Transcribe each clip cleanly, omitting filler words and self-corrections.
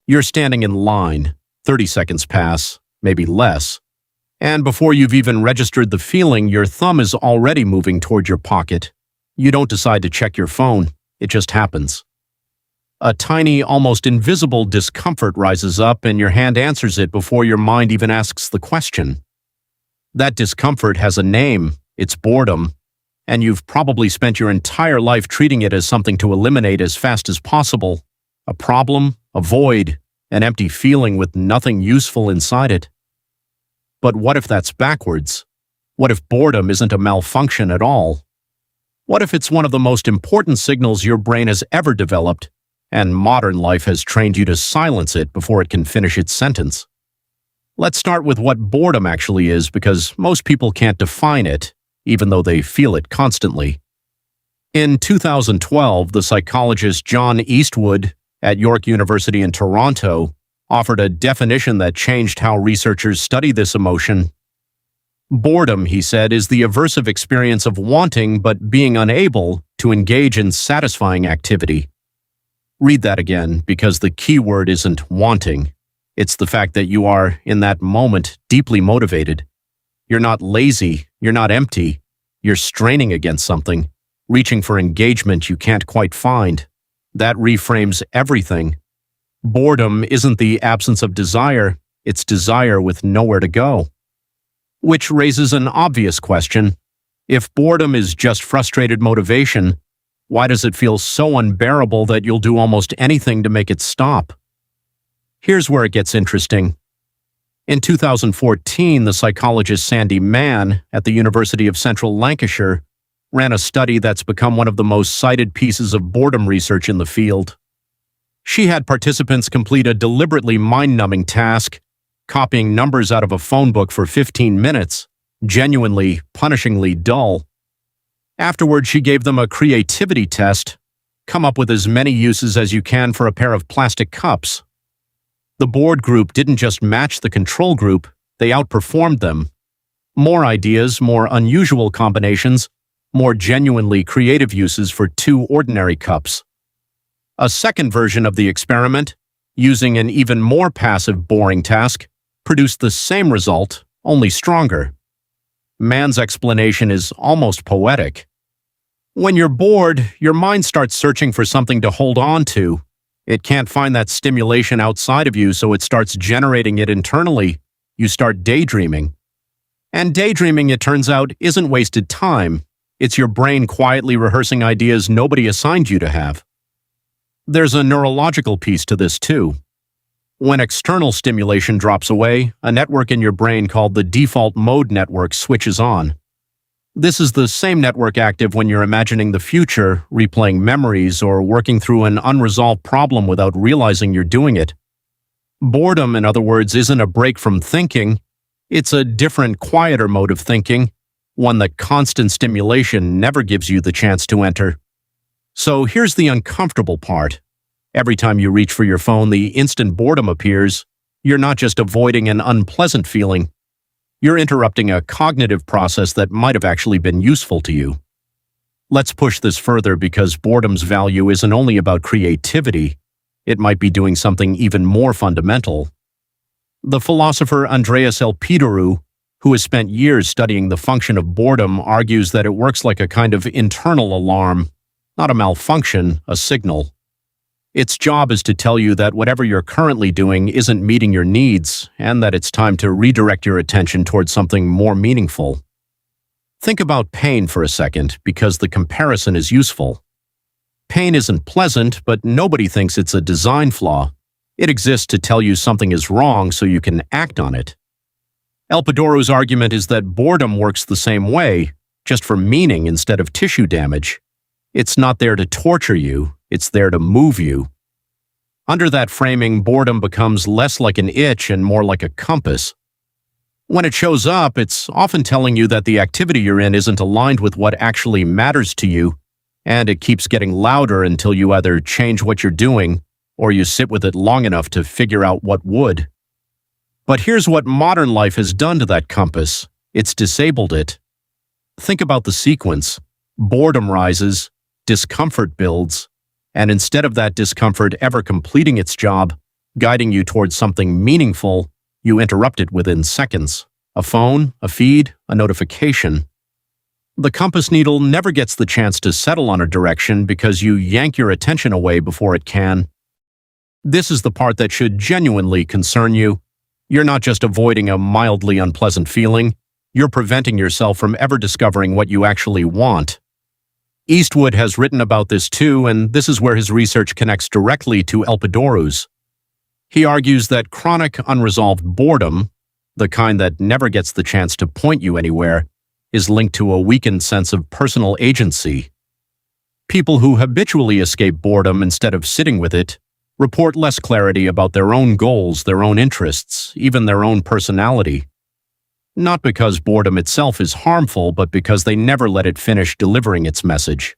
You're standing in line, 30 seconds pass, maybe less, and before you've even registered the feeling, your thumb is already moving toward your pocket. You don't decide to check your phone, it just happens. A tiny, almost invisible discomfort rises up and your hand answers it before your mind even asks the question. That discomfort has a name, it's boredom, and you've probably spent your entire life treating it as something to eliminate as fast as possible. A problem, a void, an empty feeling with nothing useful inside it. But what if that's backwards? What if boredom isn't a malfunction at all? What if it's one of the most important signals your brain has ever developed, and modern life has trained you to silence it before it can finish its sentence? Let's start with what boredom actually is, because most people can't define it, even though they feel it constantly. In 2012, the psychologist John Eastwood at York University in Toronto offered a definition that changed how researchers study this emotion. Boredom, he said, is the aversive experience of wanting but being unable to engage in satisfying activity. Read that again, because the key word isn't wanting. It's the fact that you are, in that moment, deeply motivated. You're not lazy, you're not empty, you're straining against something, reaching for engagement you can't quite find. That reframes everything. Boredom isn't the absence of desire, it's desire with nowhere to go. Which raises an obvious question. If boredom is just frustrated motivation, why does it feel so unbearable that you'll do almost anything to make it stop? Here's where it gets interesting. In 2014, the psychologist Sandi Mann at the University of Central Lancashire ran a study that's become one of the most cited pieces of boredom research in the field. She had participants complete a deliberately mind-numbing task, copying numbers out of a phone book for 15 minutes, genuinely, punishingly dull. Afterward, she gave them a creativity test. Come up with as many uses as you can for a pair of plastic cups. The bored group didn't just match the control group, they outperformed them. More ideas, more unusual combinations, more genuinely creative uses for 2 ordinary cups. A second version of the experiment, using an even more passive, boring task, produced the same result, only stronger. Mann's explanation is almost poetic. When you're bored, your mind starts searching for something to hold on to. It can't find that stimulation outside of you, so it starts generating it internally. You start daydreaming. And daydreaming, it turns out, isn't wasted time. It's your brain quietly rehearsing ideas nobody assigned you to have. There's a neurological piece to this too. When external stimulation drops away, a network in your brain called the default mode network switches on. This is the same network active when you're imagining the future, replaying memories, or working through an unresolved problem without realizing you're doing it. Boredom, in other words, isn't a break from thinking. It's a different, quieter mode of thinking, one that constant stimulation never gives you the chance to enter. So here's the uncomfortable part. Every time you reach for your phone, the instant boredom appears. You're not just avoiding an unpleasant feeling. You're interrupting a cognitive process that might have actually been useful to you. Let's push this further, because boredom's value isn't only about creativity. It might be doing something even more fundamental. The philosopher Andreas Elpidorou, who has spent years studying the function of boredom, argues that it works like a kind of internal alarm, not a malfunction, a signal. Its job is to tell you that whatever you're currently doing isn't meeting your needs, and that it's time to redirect your attention towards something more meaningful. Think about pain for a second, because the comparison is useful. Pain isn't pleasant, but nobody thinks it's a design flaw. It exists to tell you something is wrong so you can act on it. Elpidorou's argument is that boredom works the same way, just for meaning instead of tissue damage. It's not there to torture you, it's there to move you. Under that framing, boredom becomes less like an itch and more like a compass. When it shows up, it's often telling you that the activity you're in isn't aligned with what actually matters to you, and it keeps getting louder until you either change what you're doing or you sit with it long enough to figure out what would. But here's what modern life has done to that compass. It's disabled it. Think about the sequence. Boredom rises, discomfort builds, and instead of that discomfort ever completing its job, guiding you towards something meaningful, you interrupt it within seconds. A phone, a feed, a notification. The compass needle never gets the chance to settle on a direction because you yank your attention away before it can. This is the part that should genuinely concern you. You're not just avoiding a mildly unpleasant feeling, you're preventing yourself from ever discovering what you actually want. Eastwood has written about this too, and this is where his research connects directly to Elpidorou's. He argues that chronic unresolved boredom, the kind that never gets the chance to point you anywhere, is linked to a weakened sense of personal agency. People who habitually escape boredom instead of sitting with it report less clarity about their own goals, their own interests, even their own personality. Not because boredom itself is harmful, but because they never let it finish delivering its message.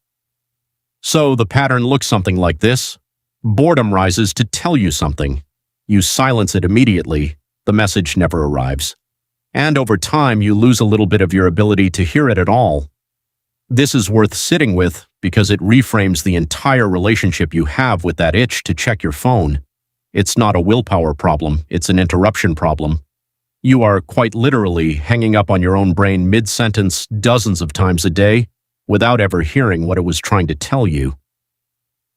So the pattern looks something like this. Boredom rises to tell you something. You silence it immediately. The message never arrives. And over time, you lose a little bit of your ability to hear it at all. This is worth sitting with because it reframes the entire relationship you have with that itch to check your phone. It's not a willpower problem, it's an interruption problem. You are quite literally hanging up on your own brain mid-sentence dozens of times a day without ever hearing what it was trying to tell you.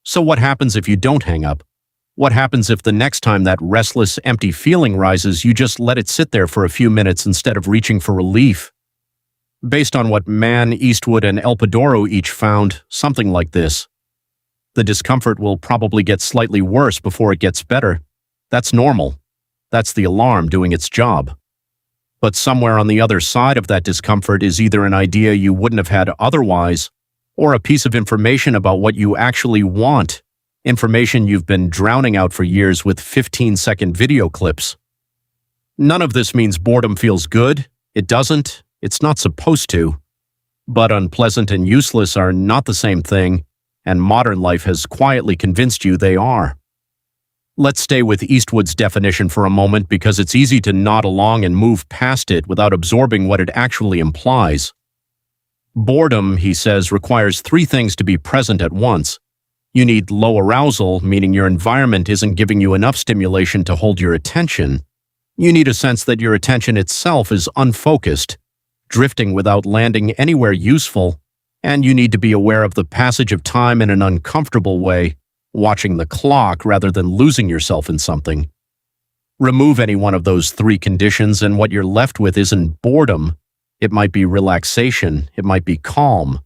So what happens if you don't hang up? What happens if the next time that restless, empty feeling rises, you just let it sit there for a few minutes instead of reaching for relief? Based on what Mann, Eastwood, and Elpidorou each found, something like this. The discomfort will probably get slightly worse before it gets better. That's normal. That's the alarm doing its job. But somewhere on the other side of that discomfort is either an idea you wouldn't have had otherwise, or a piece of information about what you actually want. Information you've been drowning out for years with 15-second video clips. None of this means boredom feels good. It doesn't. It's not supposed to. But unpleasant and useless are not the same thing, and modern life has quietly convinced you they are. Let's stay with Eastwood's definition for a moment because it's easy to nod along and move past it without absorbing what it actually implies. Boredom, he says, requires three things to be present at once. You need low arousal, meaning your environment isn't giving you enough stimulation to hold your attention. You need a sense that your attention itself is unfocused, drifting without landing anywhere useful, and you need to be aware of the passage of time in an uncomfortable way, watching the clock rather than losing yourself in something. Remove any one of those three conditions and what you're left with isn't boredom. It might be relaxation, it might be calm.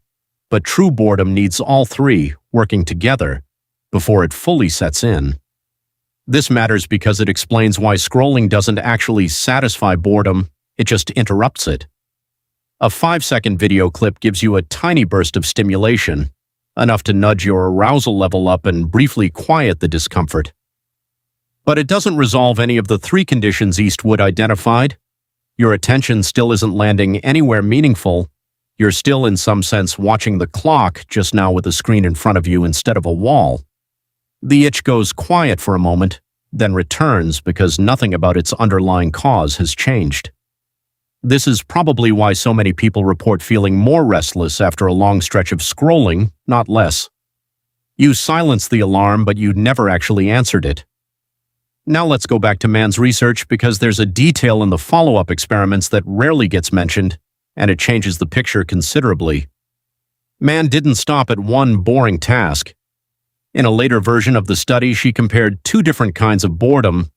But true boredom needs all three working together before it fully sets in. This matters because it explains why scrolling doesn't actually satisfy boredom, it just interrupts it. A 5-second video clip gives you a tiny burst of stimulation, enough to nudge your arousal level up and briefly quiet the discomfort. But it doesn't resolve any of the three conditions Eastwood identified. Your attention still isn't landing anywhere meaningful. You're still in some sense watching the clock, just now with a screen in front of you instead of a wall. The itch goes quiet for a moment, then returns because nothing about its underlying cause has changed. This is probably why so many people report feeling more restless after a long stretch of scrolling, not less. You silenced the alarm, but you never actually answered it. Now let's go back to Mann's research because there's a detail in the follow-up experiments that rarely gets mentioned, and it changes the picture considerably. Mann didn't stop at one boring task. In a later version of the study, she compared two different kinds of boredom,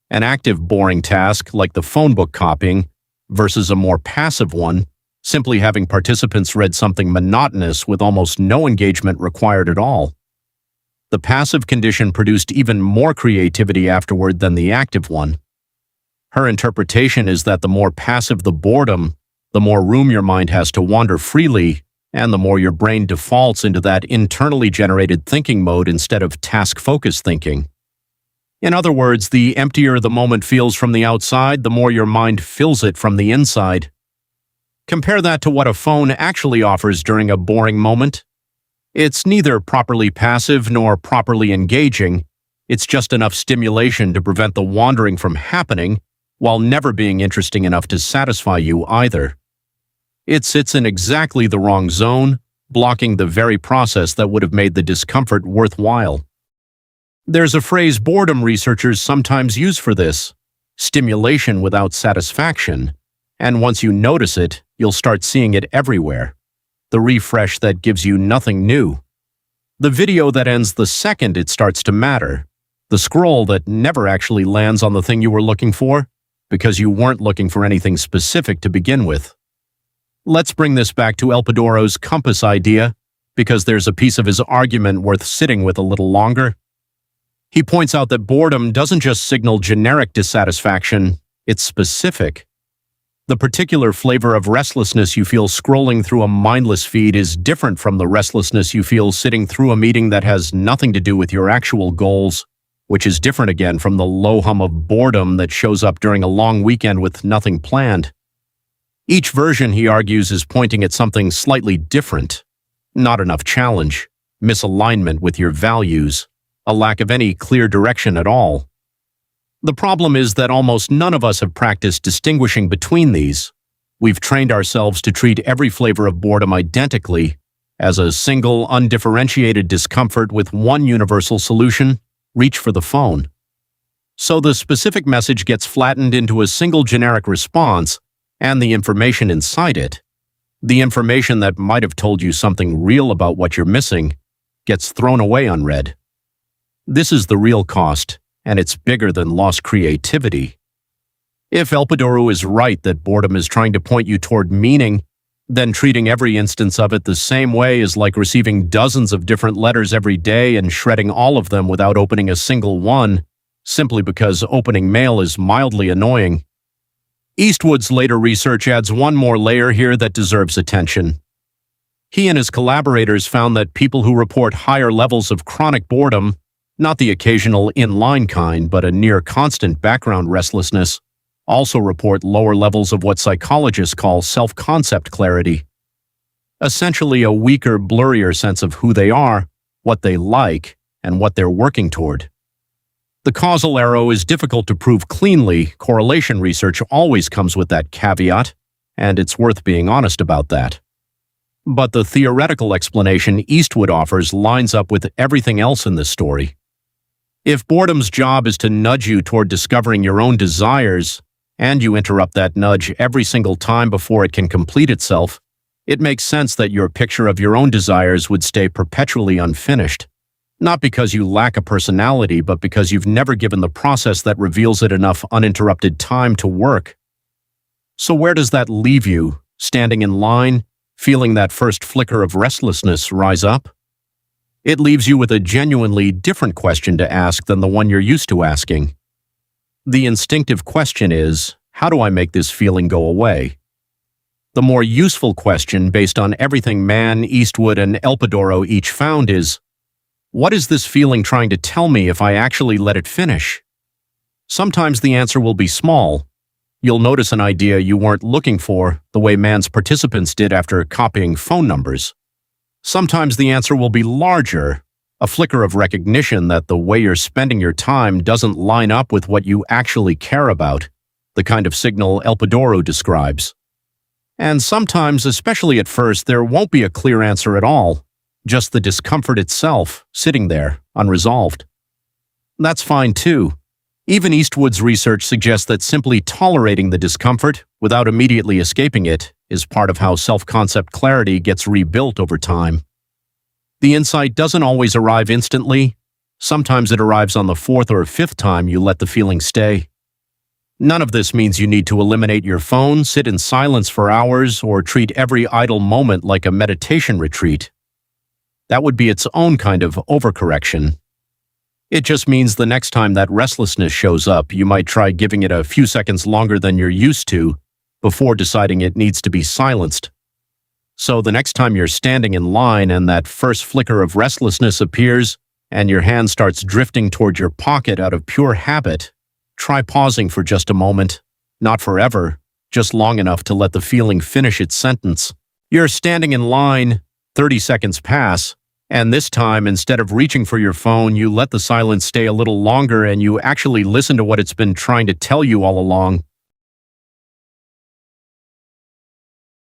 an active boring task like the phone book copying versus a more passive one, simply having participants read something monotonous with almost no engagement required at all. The passive condition produced even more creativity afterward than the active one. Her interpretation is that the more passive the boredom, the more room your mind has to wander freely, and the more your brain defaults into that internally generated thinking mode instead of task-focused thinking. In other words, the emptier the moment feels from the outside, the more your mind fills it from the inside. Compare that to what a phone actually offers during a boring moment. It's neither properly passive nor properly engaging. It's just enough stimulation to prevent the wandering from happening, while never being interesting enough to satisfy you either. It sits in exactly the wrong zone, blocking the very process that would have made the discomfort worthwhile. There's a phrase boredom researchers sometimes use for this: stimulation without satisfaction. And once you notice it, you'll start seeing it everywhere. The refresh that gives you nothing new. The video that ends the second it starts to matter. The scroll that never actually lands on the thing you were looking for, because you weren't looking for anything specific to begin with. Let's bring this back to Elpidorou's compass idea, because there's a piece of his argument worth sitting with a little longer. He points out that boredom doesn't just signal generic dissatisfaction, it's specific. The particular flavor of restlessness you feel scrolling through a mindless feed is different from the restlessness you feel sitting through a meeting that has nothing to do with your actual goals, which is different again from the low hum of boredom that shows up during a long weekend with nothing planned. Each version, he argues, is pointing at something slightly different. Not enough challenge, misalignment with your values, a lack of any clear direction at all. The problem is that almost none of us have practiced distinguishing between these. We've trained ourselves to treat every flavor of boredom identically, as a single, undifferentiated discomfort with one universal solution: reach for the phone. So the specific message gets flattened into a single generic response, and the information inside it, the information that might have told you something real about what you're missing, gets thrown away unread. This is the real cost, and it's bigger than lost creativity. If Elpidorou is right that boredom is trying to point you toward meaning, then treating every instance of it the same way is like receiving dozens of different letters every day and shredding all of them without opening a single one, simply because opening mail is mildly annoying. Eastwood's later research adds one more layer here that deserves attention. He and his collaborators found that people who report higher levels of chronic boredom, not the occasional in-line kind, but a near-constant background restlessness, also report lower levels of what psychologists call self-concept clarity. Essentially a weaker, blurrier sense of who they are, what they like, and what they're working toward. The causal arrow is difficult to prove cleanly. Correlation research always comes with that caveat, and it's worth being honest about that. But the theoretical explanation Eastwood offers lines up with everything else in this story. If boredom's job is to nudge you toward discovering your own desires, and you interrupt that nudge every single time before it can complete itself, it makes sense that your picture of your own desires would stay perpetually unfinished. Not because you lack a personality, but because you've never given the process that reveals it enough uninterrupted time to work. So where does that leave you, standing in line, feeling that first flicker of restlessness rise up? It leaves you with a genuinely different question to ask than the one you're used to asking. The instinctive question is, how do I make this feeling go away? The more useful question, based on everything Mann, Eastwood, and Elpidorou each found, is, what is this feeling trying to tell me if I actually let it finish? Sometimes the answer will be small. You'll notice an idea you weren't looking for, the way Mann's participants did after copying phone numbers. Sometimes the answer will be larger, a flicker of recognition that the way you're spending your time doesn't line up with what you actually care about, the kind of signal Elpidorou describes. And sometimes, especially at first, there won't be a clear answer at all, just the discomfort itself, sitting there, unresolved. That's fine too. Even Eastwood's research suggests that simply tolerating the discomfort, without immediately escaping it, is part of how self-concept clarity gets rebuilt over time. The insight doesn't always arrive instantly. Sometimes it arrives on the fourth or fifth time you let the feeling stay. None of this means you need to eliminate your phone, sit in silence for hours, or treat every idle moment like a meditation retreat. That would be its own kind of overcorrection. It just means the next time that restlessness shows up, you might try giving it a few seconds longer than you're used to before deciding it needs to be silenced. So the next time you're standing in line and that first flicker of restlessness appears and your hand starts drifting toward your pocket out of pure habit, try pausing for just a moment, not forever, just long enough to let the feeling finish its sentence. You're standing in line, 30 seconds pass, and this time, instead of reaching for your phone, you let the silence stay a little longer and you actually listen to what it's been trying to tell you all along.